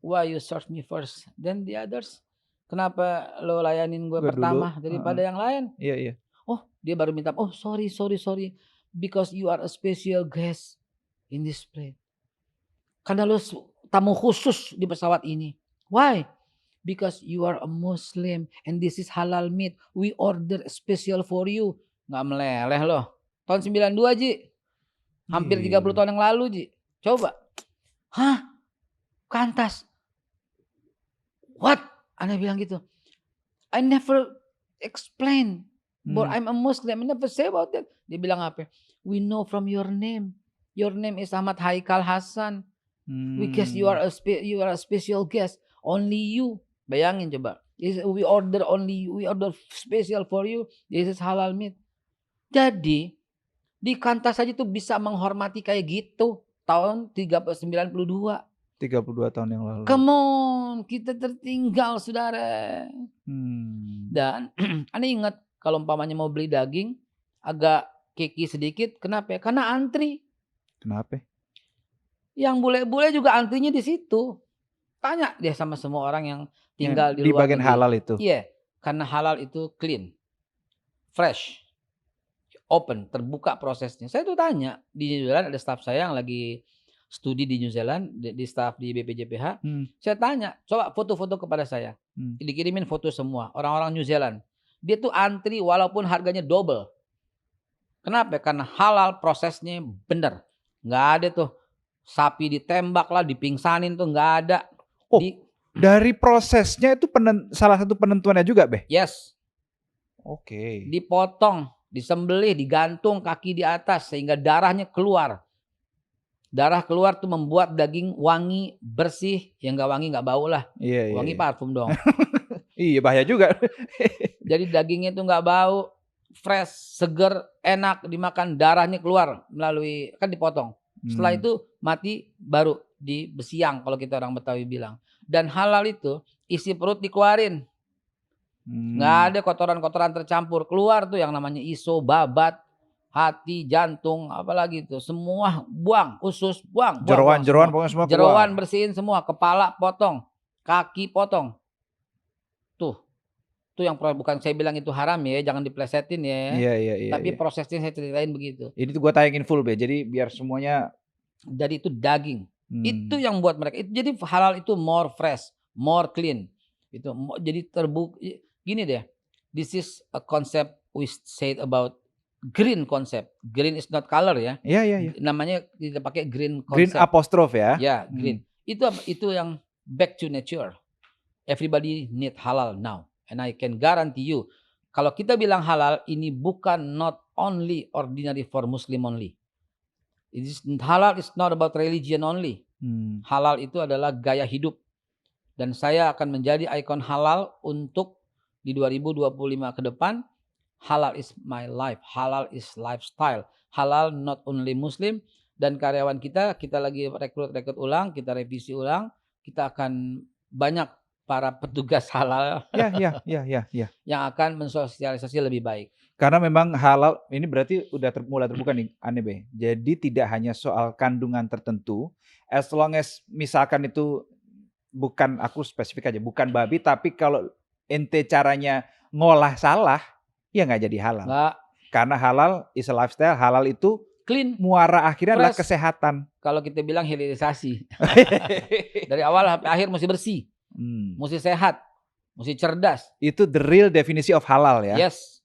why you serve me first, then the others? Kenapa lo layanin gue Gue dulu. pertama daripada yang lain? Iya, iya. Oh, dia baru minta, oh sorry, because you are a special guest in this plane. Karena lo tamu khusus di pesawat ini. Why? Because you are a Muslim and this is halal meat. We order special for you. Nggak meleleh loh. Tahun 92, Ji. Hampir 30 tahun yang lalu, Ji. Coba. Hah? Kantas. What? Anda bilang gitu. I never explain. But I'm a Muslim. I never say about that. Dia bilang apa? We know from your name. Your name is Ahmad Haikal Hasan. We guess you are a special guest. Only you. Bayangin coba. We order special for you. This is halal meat. Jadi di Kantas saja tuh bisa menghormati kayak gitu. Tahun 92. 32 tahun yang lalu. Come on, kita tertinggal saudara. Dan Anda ingat kalau umpamanya mau beli daging agak keki sedikit, kenapa? Karena antri. Kenapa? Yang bule-bule juga antrinya di situ. Tanya dia sama semua orang yang tinggal di luar bagian negeri. halal itu. Iya, karena halal itu clean, fresh, open, terbuka prosesnya. Saya tuh tanya di New Zealand ada staff saya yang lagi studi di New Zealand, di staff di BPJPH. Saya tanya, coba foto-foto kepada saya. Dikirimin foto semua orang-orang New Zealand. Dia tuh antri walaupun harganya double. Kenapa? Karena halal, prosesnya bener. Nggak ada tuh sapi ditembak lah, dipingsanin tuh nggak ada. Oh, dari prosesnya itu salah satu penentuannya juga, Beh? Yes. Oke. Dipotong, disembelih, digantung kaki di atas sehingga darahnya keluar. Darah keluar tuh membuat daging wangi, bersih. Yang nggak wangi nggak bau lah. Iya, wangi iya. Parfum dong. Iya, bahaya juga. Jadi dagingnya tuh nggak bau, fresh, seger, enak dimakan, darahnya keluar melalui, kan dipotong. Setelah itu mati baru di besiang kalau kita orang Betawi bilang. Dan halal itu isi perut dikeluarin. Nggak ada kotoran-kotoran tercampur. Keluar tuh yang namanya iso, babat, hati, jantung, apalagi itu. Semua buang, usus buang. Jeroan-jeroan pokoknya semua keluar. Jeroan bersihin semua, kepala potong, kaki potong. Tuh yang bukan saya bilang itu haram ya, jangan diplesetin ya. Iya. Tapi prosesnya saya ceritain begitu. Ini tuh gue tayangin full, Be. Jadi biar semuanya. Jadi itu daging. Itu yang buat mereka. Jadi halal itu more fresh, more clean. Itu jadi terbuka. Gini deh. This is a concept we said about green concept. Green is not color ya. Iya. Namanya kita pakai green concept. Green apostrof ya. Ya, green. Itu yang back to nature. Everybody need halal now. And I can guarantee you, kalau kita bilang halal, ini bukan not only ordinary for Muslim only. Halal is not about religion only. Halal itu adalah gaya hidup. Dan saya akan menjadi ikon halal untuk di 2025 ke depan. Halal is my life. Halal is lifestyle. Halal not only Muslim. Dan karyawan kita lagi rekrut ulang, kita revisi ulang. Kita akan banyak para petugas halal Ya. yang akan mensosialisasi lebih baik. Karena memang halal ini berarti udah mulai terbuka nih, Ane Be. Jadi tidak hanya soal kandungan tertentu, as long as misalkan itu bukan, aku spesifik aja, bukan babi, tapi kalau ente caranya ngolah salah, ya nggak jadi halal. Nggak. Karena halal is a lifestyle, halal itu Clean. Muara akhirnya adalah Fresh. kesehatan. Kalau kita bilang hilirisasi. Dari awal sampai akhir mesti bersih. Mesti sehat, mesti cerdas. Itu the real definisi of halal ya. Yes.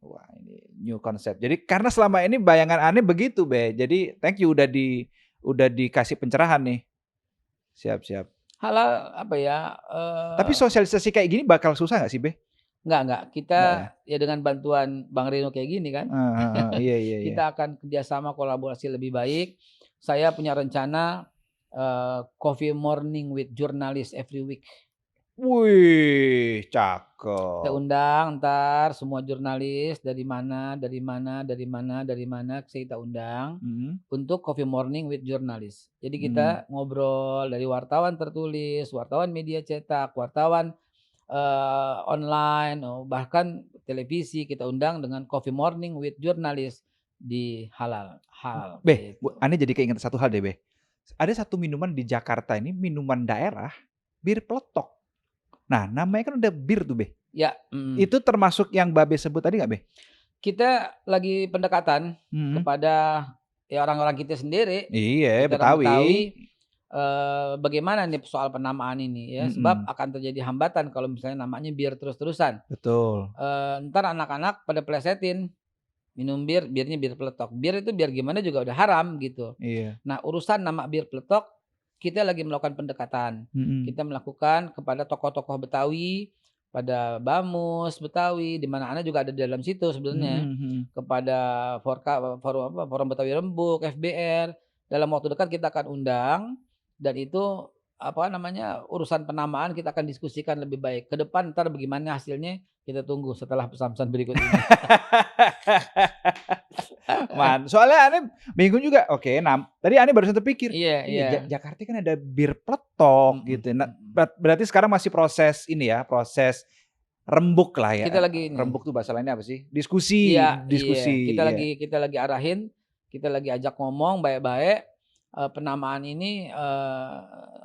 Wah, ini new concept. Jadi karena selama ini bayangan aneh begitu, Be. Jadi thank you udah dikasih pencerahan nih. Siap. Halal apa ya? Tapi sosialisasi kayak gini bakal susah nggak sih, Be? Enggak. Kita ya dengan bantuan Bang Rino kayak gini kan. Iya. Kita akan kerjasama kolaborasi lebih baik. Saya punya rencana coffee morning with journalist every week. Wih, Kita cakep. undang ntar semua jurnalis dari mana, kita undang Mhm, untuk Coffee Morning with Jurnalis. Jadi mhm. kita ngobrol dari wartawan tertulis, wartawan media cetak, wartawan online, bahkan televisi kita undang dengan Coffee Morning with Jurnalis di Halal, Halal gitu. Ane jadi keinget satu hal deh, Beh. Ada satu minuman di Jakarta ini, minuman daerah, bir peletok. Nah, namanya kan udah bir tuh, Beh. Ya, Itu termasuk yang Babe sebut tadi nggak, Beh? kita lagi pendekatan Mhm. kepada ya orang-orang kita sendiri, Iya, kita orang Betawi. Betawi, bagaimana nih soal penamaan ini ya, sebab Mhm, akan terjadi hambatan kalau misalnya namanya bir terus-terusan. betul. Entar anak-anak pada plesetin minum bir, birnya bir peletok. Bir itu biar gimana juga udah haram gitu. Iya. Nah, urusan nama bir peletok, kita lagi melakukan pendekatan. Mhm. Kita melakukan kepada tokoh-tokoh Betawi, pada Bamus Betawi, di mana Ana juga ada di dalam situ sebenarnya. Mhm mhm. Kepada Forum Betawi Rembuk, FBR. Dalam waktu dekat kita akan undang dan itu apa namanya, urusan penamaan kita akan diskusikan lebih baik. Ke depan entar bagaimana hasilnya kita tunggu setelah pesan-pesan berikut ini. Soalnya Ane bingung juga, oke, tadi Ane barusan terpikir, Iya, iya iya. Jakarta kan ada bir peletok Mhm, gitu. Nah, mhm. berarti sekarang masih proses ini ya, proses rembuk lah ya, Kita lagi ini rembuk tuh bahasa lainnya apa sih? Diskusi iya, iya, diskusi, iya. kita lagi arahin, kita lagi ajak ngomong baik-baik, penamaan ini,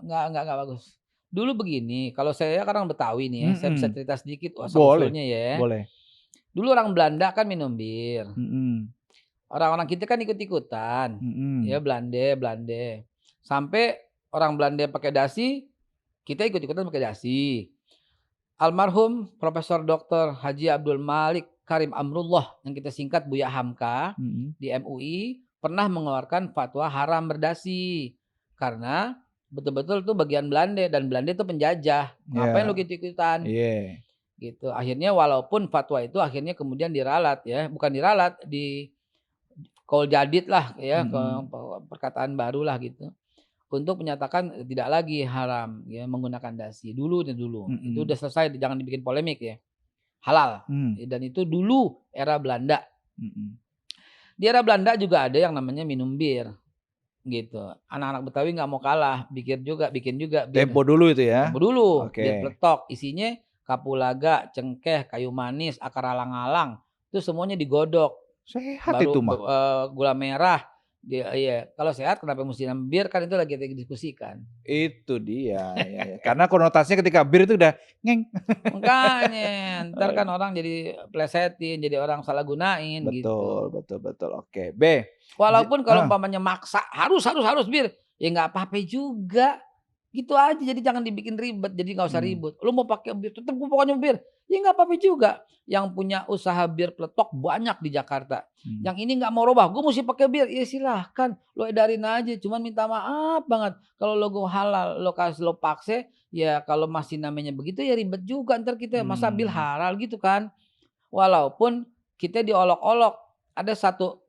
nggak bagus. Dulu begini, kalau saya kan orang Betawi nih ya, saya bisa Mhm, cerita sedikit boleh asal-usulnya ya. boleh. Dulu orang Belanda kan minum bir, Mhm orang-orang kita kan ikut-ikutan, ya mhm. Belande. Sampai orang Belanda pakai dasi, kita ikut-ikutan pakai dasi. Almarhum Profesor Doktor Haji Abdul Malik Karim Amrullah yang kita singkat Buya Hamka Mhm. di MUI pernah mengeluarkan fatwa haram berdasi karena betul-betul tuh bagian Belanda dan Belanda itu penjajah. Ngapain lu Iya, ikut-ikutan? iya. Gitu. Akhirnya walaupun fatwa itu akhirnya kemudian diralat ya, bukan diralat, di qaul jadid lah ya, Mhm perkataan baru lah gitu. Untuk menyatakan tidak lagi haram ya menggunakan dasi, dulu. Itu mhm udah selesai jangan dibikin polemik ya, halal. mhm Dan itu dulu era Belanda. mhm. Di era Belanda juga ada yang namanya minum bir, gitu. Anak-anak Betawi nggak mau kalah, bikin juga bir Tempo dulu itu ya? tempo dulu, bir Oke. peletok, isinya kapulaga, cengkeh, kayu manis, akar alang-alang, itu semuanya digodok. Sehat Baru itu mah. gula merah, iya. Kalau sehat kenapa mesti minum bir, kan itu lagi kita diskusikan. Itu dia, ya ya. Karena konotasinya ketika bir itu udah ngeng. Makanya, entar kan orang jadi plesetin, jadi orang salah gunain gitu. Betul betul betul. Oke. B. Walaupun kalau umpamanya maksa, harus bir, ya nggak apa-apa juga. Gitu aja, jadi jangan dibikin ribet, jadi nggak usah Mhm, ribut. Lu mau pakai bir, tetep gua pokoknya bir, ya nggak apa-apa juga. Yang punya usaha bir peletok banyak di Jakarta. mhm. Yang ini nggak mau robah, gua musti pakai bir, ya silahkan, lu edarin aja, cuman minta maaf banget, kalau logo halal lo paksa, ya kalau masih namanya begitu ya ribet juga, entar kita masa bir Mmm, halal gitu kan. Walaupun kita diolok-olok, ada satu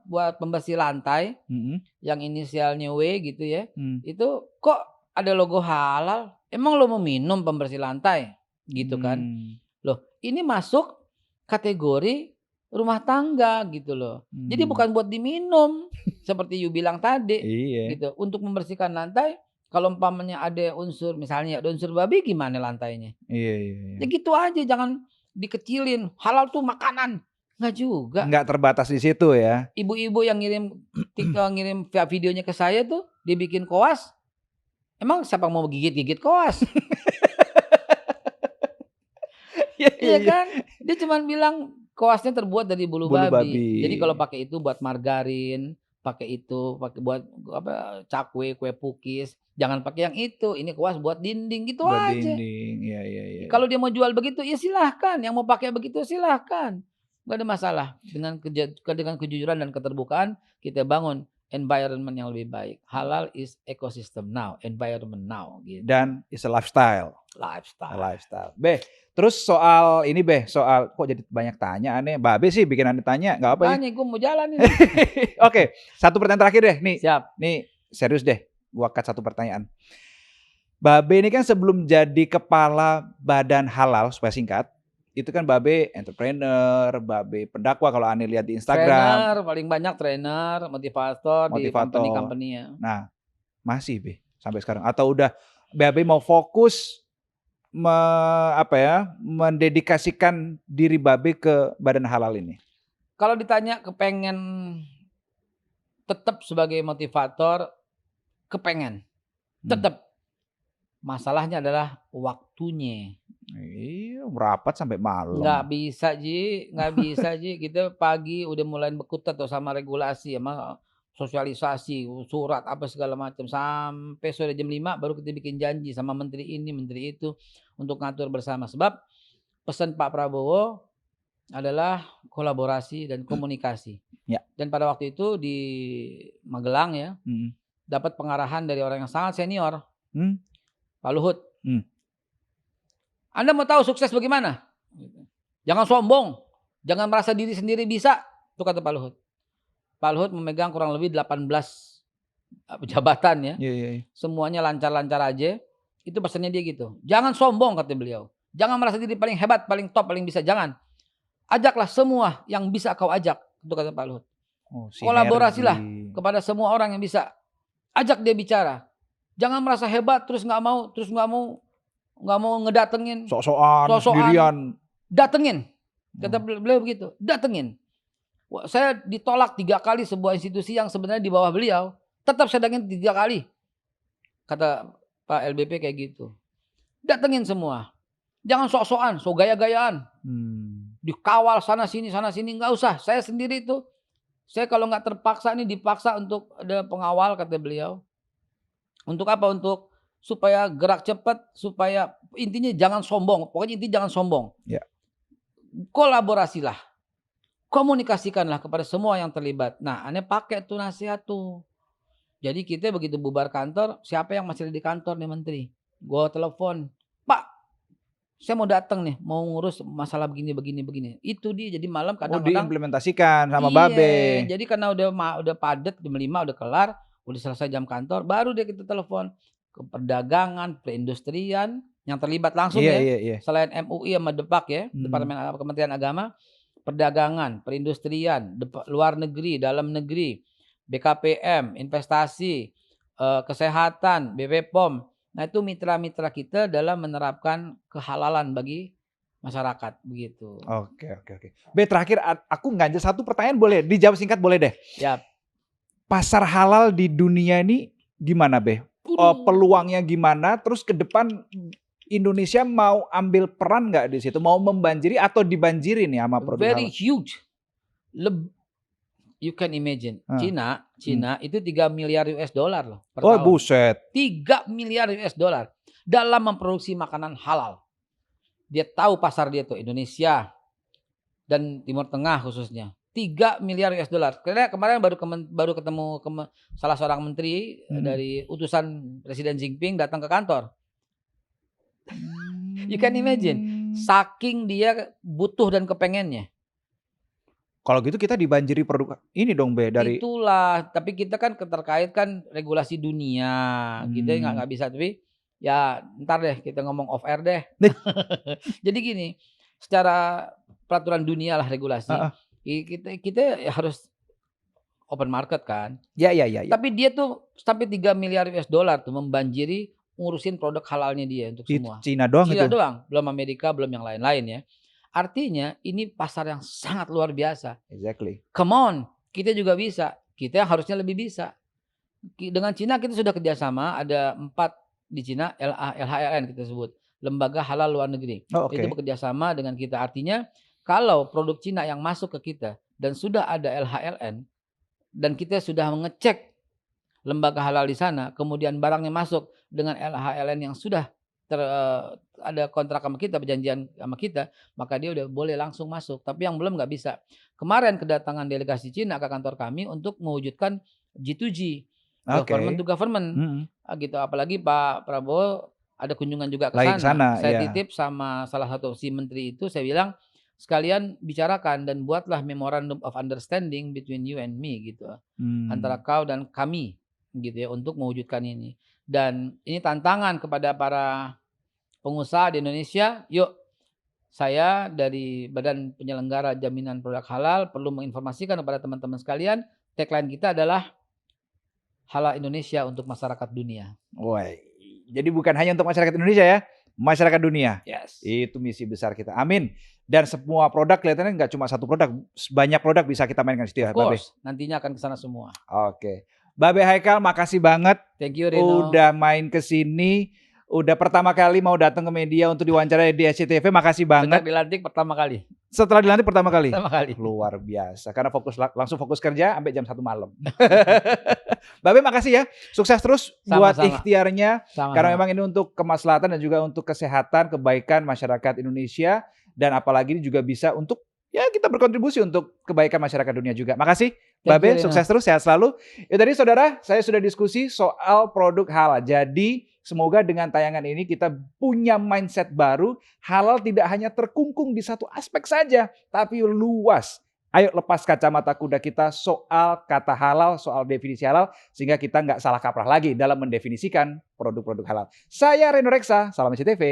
buat pembersih lantai mhm yang inisialnya W gitu ya, mhm. itu kok ada logo halal? Emang lo mau minum pembersih lantai? Gitu kan. Mmm, Loh, ini masuk kategori rumah tangga gitu loh. Jadi mmm. bukan buat diminum seperti you bilang tadi Iya. gitu. Untuk membersihkan lantai kalau umpamanya ada unsur misalnya ada unsur babi gimana lantainya? Iya iya iya. Ya gitu aja jangan dikecilin, halal tuh makanan. Enggak juga. Nggak terbatas di situ ya? Ibu-ibu yang ngirim videonya ke saya tuh, dibikin koas, emang siapa mau gigit-gigit koas? Iya iya Iya iya. kan? Dia cuman bilang koasnya terbuat dari bulu Bulu babi. babi. Jadi kalau pakai itu buat margarin, pakai itu pakai buat apa, cakwe, kue pukis, jangan pakai yang itu, ini koas buat dinding, gitu Buat aja. dinding. Iya iya iya iya. Kalau dia mau jual begitu, ya silahkan, yang mau pakai begitu silahkan, nggak ada masalah. Dengan kejujuran dan keterbukaan, kita bangun environment yang lebih baik. Halal is ecosystem now, environment now, gitu. Dan it's a lifestyle. A Lifestyle. lifestyle. Terus soal ini soal kok jadi banyak tanya aneh. Babe sih bikin aneh tanya, nggak apa ya. Makanya gue mau jalan ini. Oke, satu pertanyaan terakhir deh. Nih, Siap. nih serius deh. Gua cut satu pertanyaan. Babe ini kan sebelum jadi kepala badan halal supaya singkat, itu kan Babe entrepreneur, Babe pendakwa kalau Ani lihat di Instagram, Trainer, paling banyak trainer, motivator di motivator. company-company-nya. Nah, masih Be sampai sekarang atau udah Babe mau fokus mendedikasikan diri Babe ke badan halal ini? Kalau ditanya kepengen tetap sebagai motivator, kepengen. Tetap. Masalahnya adalah waktunya. Iya, merapat sampai malam. Nggak bisa Ji, nggak bisa Ji. Kita pagi udah mulai berkutat tuh sama regulasi, sama sosialisasi, surat apa segala macam. Sampai sore jam 5 baru kita bikin janji sama menteri ini, menteri itu untuk ngatur bersama. Sebab pesan Pak Prabowo adalah kolaborasi dan komunikasi. Ya. Dan pada waktu itu di Magelang ya, dapat pengarahan dari orang yang sangat senior, Pak Luhut. Anda mau tahu sukses bagaimana? Jangan sombong, jangan merasa diri sendiri bisa. Itu kata Pak Luhut. Pak Luhut memegang kurang lebih 18 jabatan ya. Semuanya lancar-lancar aja. Itu pesannya dia gitu. Jangan sombong kata beliau. Jangan merasa diri paling hebat, paling top, paling bisa. Jangan. Ajaklah semua yang bisa kau ajak. Itu kata Pak Luhut. Kolaborasilah kepada semua orang yang bisa. Ajak dia bicara. Jangan merasa hebat terus nggak mau ngedatengin. Sok-sokan, sendirian. Datengin. Kata beliau begitu. Datengin. Saya ditolak 3 kali sebuah institusi yang sebenarnya di bawah beliau. Tetap saya datengin 3 kali. Kata Pak LBP kayak gitu. Datengin semua. Jangan sok-sokan, sok gaya-gayaan. Dikawal sana sini. Nggak usah. Saya sendiri itu. Saya kalau nggak terpaksa ini dipaksa untuk ada pengawal kata beliau. Untuk apa? Untuk supaya gerak cepat, supaya intinya jangan sombong. Pokoknya intinya jangan sombong. Ya. Kolaborasilah. Komunikasikanlah kepada semua yang terlibat. Nah, aneh pakai tuh nasihat tuh. Jadi kita begitu bubar kantor, siapa yang masih ada di kantor nih menteri? Gue telepon, Pak, saya mau datang nih, mau ngurus masalah begini. Itu dia. Jadi malam kadang-kadang diimplementasikan sama Babe. Jadi karena udah padat jam 5 udah kelar, udah selesai jam kantor, baru dia kita telepon ke perdagangan, perindustrian yang terlibat langsung Iya. Selain MUI sama Depak ya, Departemen Kementerian Agama, perdagangan, perindustrian, luar negeri, dalam negeri, BKPM, investasi, kesehatan, BPOM. Nah itu mitra-mitra kita dalam menerapkan kehalalan bagi masyarakat begitu. Oke. Be, terakhir aku nganjel satu pertanyaan, boleh dijawab singkat boleh deh. Ya. Pasar halal di dunia ini gimana Be? Peluangnya gimana? Terus ke depan Indonesia mau ambil peran nggak di situ? Mau membanjiri atau dibanjiri nih sama produk Very halal? huge. You can imagine. Cina itu 3 miliar US dollar loh per tahun. Buset. 3 miliar US dollar dalam memproduksi makanan halal. Dia tahu pasar dia tuh Indonesia dan Timur Tengah khususnya. 3 miliar US dollar. Karena kemarin baru ketemu salah seorang menteri dari utusan Presiden Jinping datang ke kantor. You can imagine. Saking dia butuh dan kepengennya. Kalau gitu kita dibanjiri produk ini dong Be dari. Itulah. Tapi kita kan terkait kan regulasi dunia. Kita nggak bisa. Tapi ya ntar deh kita ngomong off air deh. Jadi gini. Secara peraturan dunia lah regulasi. Kita harus open market kan. Ya. Tapi dia tuh sampai 3 miliar US dollar tuh membanjiri ngurusin produk halalnya dia untuk semua. Cina doang Cina itu. doang, belum Amerika, belum yang lain-lain ya. Artinya ini pasar yang sangat luar biasa. Exactly. Come on, kita juga bisa. Kita harusnya lebih bisa. Dengan Cina kita sudah kerjasama, ada 4 di Cina, LHLN kita sebut. Lembaga Halal Luar Negeri. Itu bekerjasama dengan kita. Artinya kalau produk Cina yang masuk ke kita dan sudah ada LHLN dan kita sudah mengecek lembaga halal di sana, kemudian barangnya masuk dengan LHLN yang sudah ada kontrak sama kita, perjanjian sama kita, maka dia udah boleh langsung masuk. Tapi yang belum nggak bisa. Kemarin kedatangan delegasi Cina ke kantor kami untuk mewujudkan G2G, government to government, gitu. Apalagi Pak Prabowo ada kunjungan juga ke sana. Saya titip sama salah satu si menteri itu, saya bilang sekalian bicarakan dan buatlah memorandum of understanding between you and me gitu, antara kau dan kami gitu ya, untuk mewujudkan ini. Dan ini tantangan kepada para pengusaha di Indonesia. Yuk, saya dari Badan Penyelenggara Jaminan Produk Halal perlu menginformasikan kepada teman-teman sekalian, tagline kita adalah Halal Indonesia untuk masyarakat dunia. Wah, jadi bukan hanya untuk masyarakat Indonesia ya, masyarakat dunia. Yes. Itu misi besar kita. Amin. Dan semua produk kelihatannya nggak cuma satu produk, banyak produk bisa kita mainkan di situ ya, Of Babe. course, nantinya akan ke sana semua. Oke. Babe Haikal, makasih banget Thank you, Reno. udah main ke sini. Udah pertama kali mau datang ke media untuk diwawancarai di SCTV. Makasih Sejak banget. dilantik pertama kali. Setelah dilantik pertama kali. Pertama kali. Luar biasa. Karena langsung fokus kerja sampai jam 1 malam. Babe makasih ya. Sukses terus buat Sama-sama. ikhtiarnya. Sama-sama. Karena memang ini untuk kemaslahatan dan juga untuk kesehatan, kebaikan masyarakat Indonesia. Dan apalagi ini juga bisa untuk ya kita berkontribusi untuk kebaikan masyarakat dunia juga. Makasih Babe, you, sukses terus, sehat selalu. Ya tadi saudara, saya sudah diskusi soal produk halal. Jadi semoga dengan tayangan ini kita punya mindset baru. Halal tidak hanya terkungkung di satu aspek saja, tapi luas. Ayo lepas kacamata kuda kita soal kata halal, soal definisi halal, sehingga kita nggak salah kaprah lagi dalam mendefinisikan produk-produk halal. Saya Reno Reksa, salam SCTV.